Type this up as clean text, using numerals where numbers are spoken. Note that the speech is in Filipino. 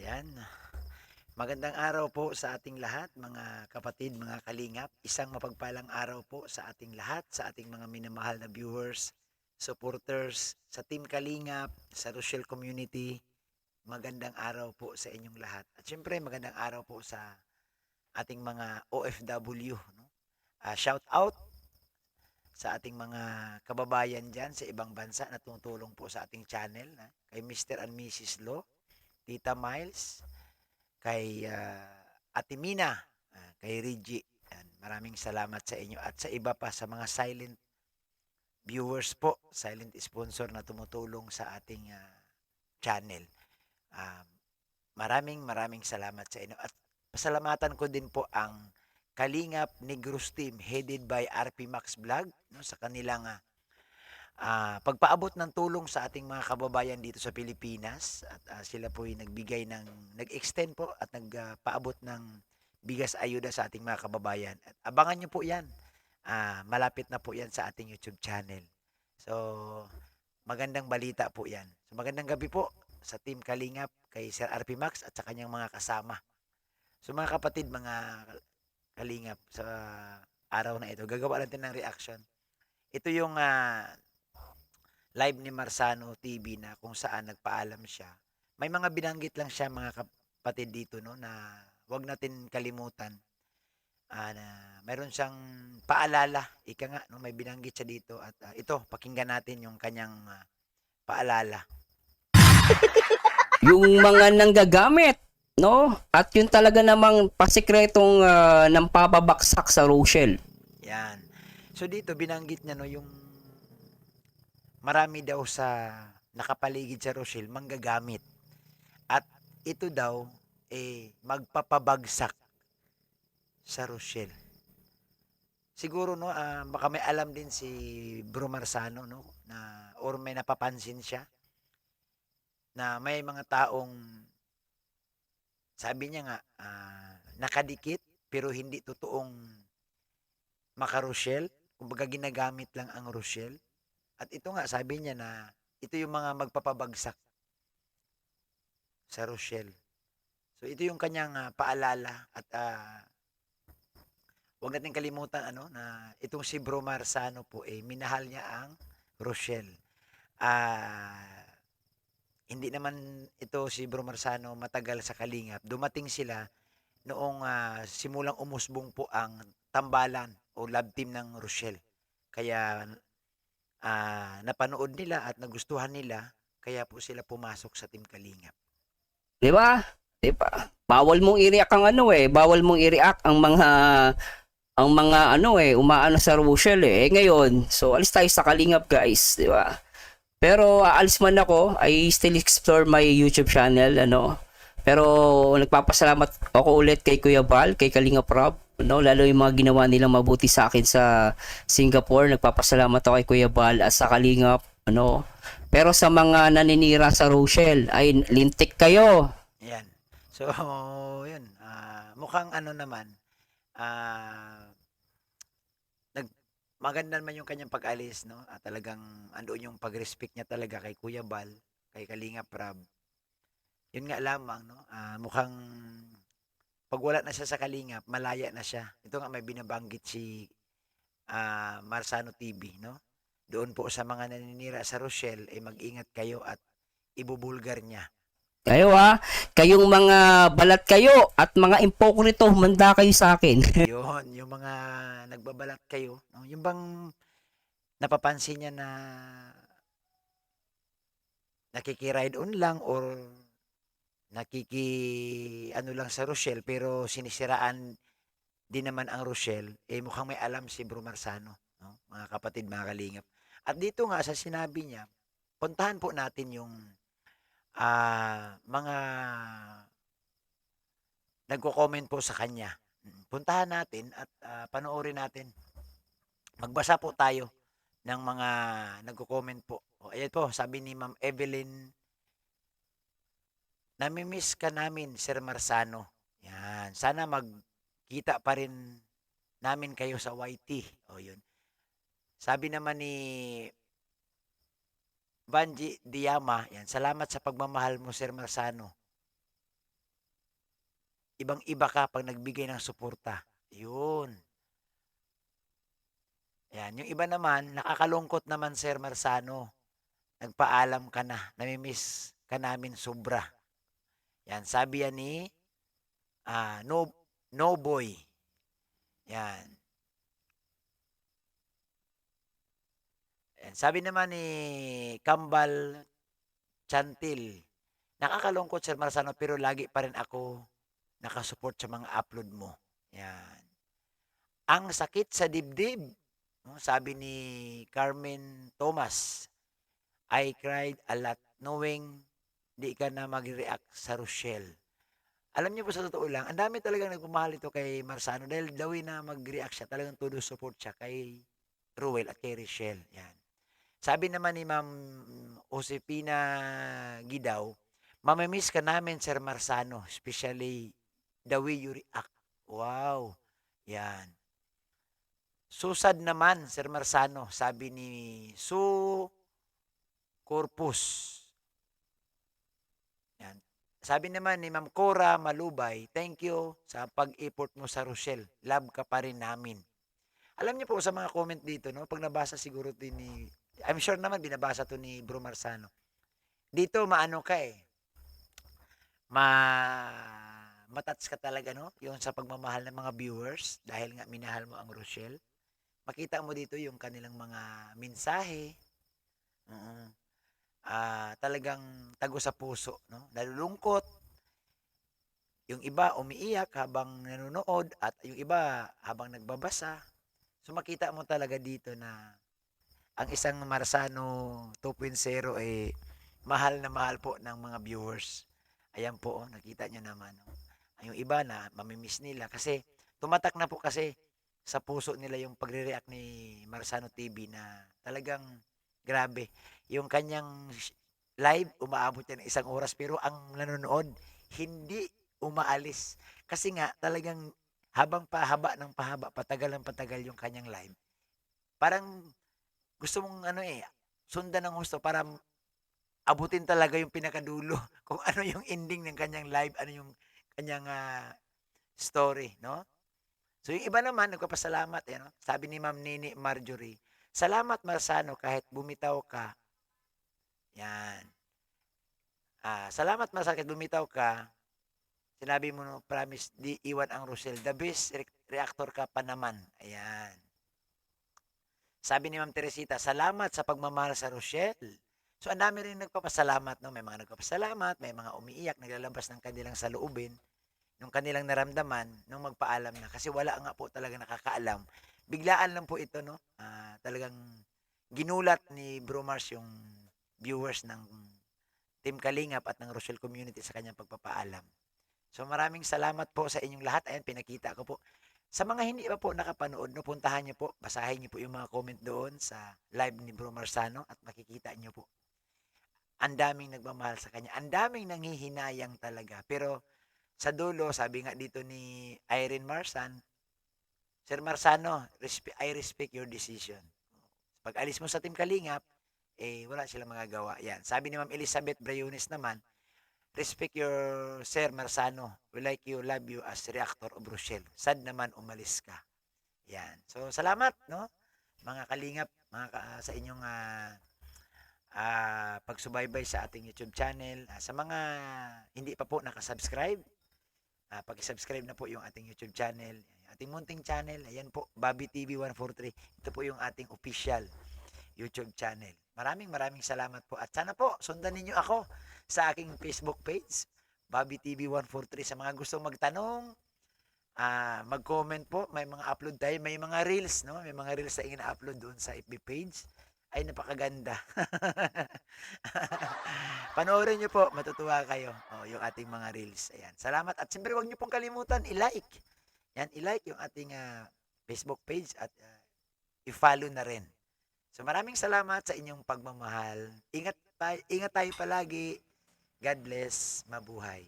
Yan. Magandang araw po sa ating lahat, mga kapatid, mga kalingap. Isang mapagpalang araw po sa ating lahat, sa ating mga minamahal na viewers, supporters, sa Team Kalingap, sa Rochelle Community. Magandang araw po sa inyong lahat. At syempre, magandang araw po sa ating mga OFW. No? Shout out sa ating mga kababayan dyan sa ibang bansa na tumutulong po sa ating channel. Kay Mr. and Mrs. Lo, Tita Miles, kay Ate Mina, kay Reggie. Yan. Maraming salamat sa inyo at sa iba pa sa mga silent viewers po, silent sponsor na tumutulong sa ating channel. Um, maraming salamat sa inyo at pasalamatan ko din po ang Kalingap Negros Team headed by RP Max Vlog no, sa kanilang pagpaabot ng tulong sa ating mga kababayan dito sa Pilipinas at sila po ay nag-extend po at nagpaabot ng bigas ayuda sa ating mga kababayan. At abangan nyo po yan. Malapit na po yan sa ating YouTube channel. So, magandang balita po yan. So, magandang gabi po sa Team Kalingap, kay Sir RP Max at sa kanyang mga kasama. So, mga kapatid, mga Kalingap, sa araw na ito, gagawa natin ng reaction. Ito yung live ni Marsano TV na kung saan nagpaalam siya. May mga binanggit lang siya mga kapatid dito no na wag natin kalimutan. Na mayroon siyang paalala, ika nga no, may binanggit siya dito at ito pakinggan natin yung kanyang paalala. Yung mga nanggagamit, no? At yun talaga namang pasikretong nampapabaksak sa Rochelle. Yan. So dito binanggit niya no yung marami daw sa nakapaligid sa Rochelle manggagamit. At ito daw magpapabagsak sa Rochelle. Siguro no baka may alam din si Bro Marsano no na or may napapansin siya na may mga taong sabi niya nga nakadikit pero hindi totoong maka-Rochelle, kumbaga ginagamit lang ang Rochelle. At ito nga sabi niya na ito yung mga magpapabagsak sa Rochelle. So ito yung kanyang paalala at huwag natin kalimutan na itong si Bro Marsano po minahal niya ang Rochelle. Hindi naman ito si Bro Marsano matagal sa Kalingap. Dumating sila noong simulang umusbong po ang tambalan o love team ng Rochelle. Kaya napanood nila at nagustuhan nila kaya po sila pumasok sa Team Kalingap. Di ba? Di ba? Bawal mong i-react ang bawal mong i-react ang mga umaano sa Rochelle ngayon, so alis tayo sa Kalingap, guys, di ba? Pero aalis man ako, I still explore my YouTube channel, Pero nagpapasalamat ako ulit kay Kuya Val, kay Kalingap Rob, lalo yung mga ginawa nilang mabuti sa akin sa Singapore. Nagpapasalamat ako kay Kuya Val at sa Kalingap, Pero sa mga naninira sa Rochelle, ay lintik kayo. Yan. So, yun. Mukhang naman, nag maganda naman yung kanyang pag-alis, no? Talagang andoon yung pag-respect niya talaga kay Kuya Bal, kay Kalinga Prab. Yun nga lamang, no? Mukhang pag wala na siya sa Kalingap, malaya na siya. Ito nga may binabanggit si Marsano TV, no? Doon po sa mga naninira sa Rochelle, mag-ingat kayo at ibubulgar niya. Kayong mga balat kayo at mga impokrito, manda kayo sa akin. Yun, yung mga nagbabalat kayo, no? Yung bang napapansin niya na nakikiride on lang or lang sa Rochelle pero sinisiraan din naman ang Rochelle, mukhang may alam si Bro Marsano, no? Mga kapatid, mga kalingap. At dito nga sa sinabi niya, puntahan po natin yung mga nagko-comment po sa kanya. Puntahan natin at panoorin natin. Magbasa po tayo ng mga nagko-comment po. Ayan po, sabi ni Ma'am Evelyn, namimiss ka namin, Sir Marsano. Yan. Sana magkita pa rin namin kayo sa YT. O yun. Sabi naman ni Banji Diyama, yan. Salamat sa pagmamahal mo, Sir Marsano. ibang-iba ka 'pag nagbigay ng suporta, 'yun. Yan, yung iba naman nakakalungkot naman Sir Marzano, nagpaalam ka na, nami-miss ka namin sobra. Yan, sabi yan ni, No Noboy, yan. Yan, sabi naman ni Kambal Chantil, nakakalungkot Sir Marzano pero lagi pa rin ako nakasupport sa mga upload mo. Yan. Ang sakit sa dibdib, no, sabi ni Carmen Thomas, I cried a lot knowing di ka na mag-react sa Rochelle. Alam niyo po sa totoo lang, ang dami talagang nagmamahal ito kay Marzano dahil the way na mag-react siya, talagang todo support siya kay Ruel at kay Rochelle. Yan. Sabi naman ni Ma'am Josepina Gidaw, mamimiss ka namin Sir Marzano, especially the way you react. Wow. Yan. Susad naman Sir Marzano, sabi ni Su Corpus. Yan. Sabi naman ni Ma'am Cora Malubay, thank you sa pag-effort mo sa Rochelle. Love ka pa rin namin. Alam niyo po sa mga comment dito, no, pag nabasa siguro din ni, I'm sure naman binabasa to ni Bro Marzano. Dito maano ka eh, matats ka talaga, no? Yung sa pagmamahal ng mga viewers dahil nga minahal mo ang Rochelle. Makita mo dito yung kanilang mga mensahe. Oo. Talagang tago sa puso, no? Nalulungkot. Yung iba umiiyak habang nanonood at yung iba habang nagbabasa. So makita mo talaga dito na ang isang Marzano 2.0 eh mahal na mahal po ng mga viewers. Ayan po, oh, nakita nyo naman. Oh. Yung iba na mamimiss nila kasi tumatak na po kasi sa puso nila yung pagre-react ni Marzano TV na talagang grabe. Yung kanyang live, umaabot yan ng 1 oras pero ang nanonood, hindi umaalis. Kasi nga talagang habang pahaba ng pahaba, patagal ng patagal yung kanyang live. Parang gusto mong ano eh, sundan ng gusto para abutin talaga yung pinakadulo kung ano yung ending ng kanyang live, ano yung kanyang story, no? So yung iba naman nagpapasalamat, eh, no? Sabi ni Ma'am Nini Marjorie, salamat Marzano kahit bumitaw ka. Yan. Salamat Marzano kahit bumitaw ka. Sinabi mo no, promise di iwan ang Rosel. The best reactor ka pa naman. Ayan. Sabi ni Ma'am Teresita, salamat sa pagmamahal sa Rochelle. So, ang dami rin nagpapasalamat, no? May mga nagpapasalamat, may mga umiiyak, naglalabas ng kanilang saloobin, yung kanilang naramdaman, nung magpaalam na. Kasi wala nga po talaga nakakaalam. Biglaan lang po ito, no? Talagang ginulat ni Bro Mars yung viewers ng Team Kalingap at ng Rochelle Community sa kanyang pagpapaalam. So, maraming salamat po sa inyong lahat. Ayan, pinakita ko po. Sa mga hindi pa po nakapanood, no, puntahan niyo po, basahin niyo po yung mga comment doon sa live ni Bro Marzano at makikita niyo po. Ang daming nagmamahal sa kanya. Ang daming nanghihinayang talaga. Pero sa dulo, sabi nga dito ni Irene Marsan, Sir Marzano, I respect your decision. Pag alis mo sa Team Kalingap, eh wala silang magagawa. Yan. Sabi ni Ma'am Elizabeth Briones naman, respect your Sir Marzano. We like you, love you as reactor of Rochelle. Sad naman umalis ka. Yan. So, salamat, no? Mga kalingap, sa inyong pagsubaybay sa ating YouTube channel. Sa mga hindi pa po nakasubscribe, pag-subscribe na po yung ating YouTube channel. Ating munting channel, ayan po, Bobby TV 143. Ito po yung ating official YouTube channel. Maraming salamat po. At sana po, sundan ninyo ako sa aking Facebook page, Bobby TV 143. Sa mga gustong magtanong, mag-comment po. May mga upload tayo. May mga reels, no? May mga reels na ina-upload doon sa FB page. Ay, napakaganda. Panoorin nyo po, matutuwa kayo. Yung ating mga reels. Ayan. Salamat. At siyempre, huwag nyo pong kalimutan, i-like. Yan, i-like yung ating Facebook page at i-follow na rin. So maraming salamat sa inyong pagmamahal. Ingat tayo palagi. God bless. Mabuhay.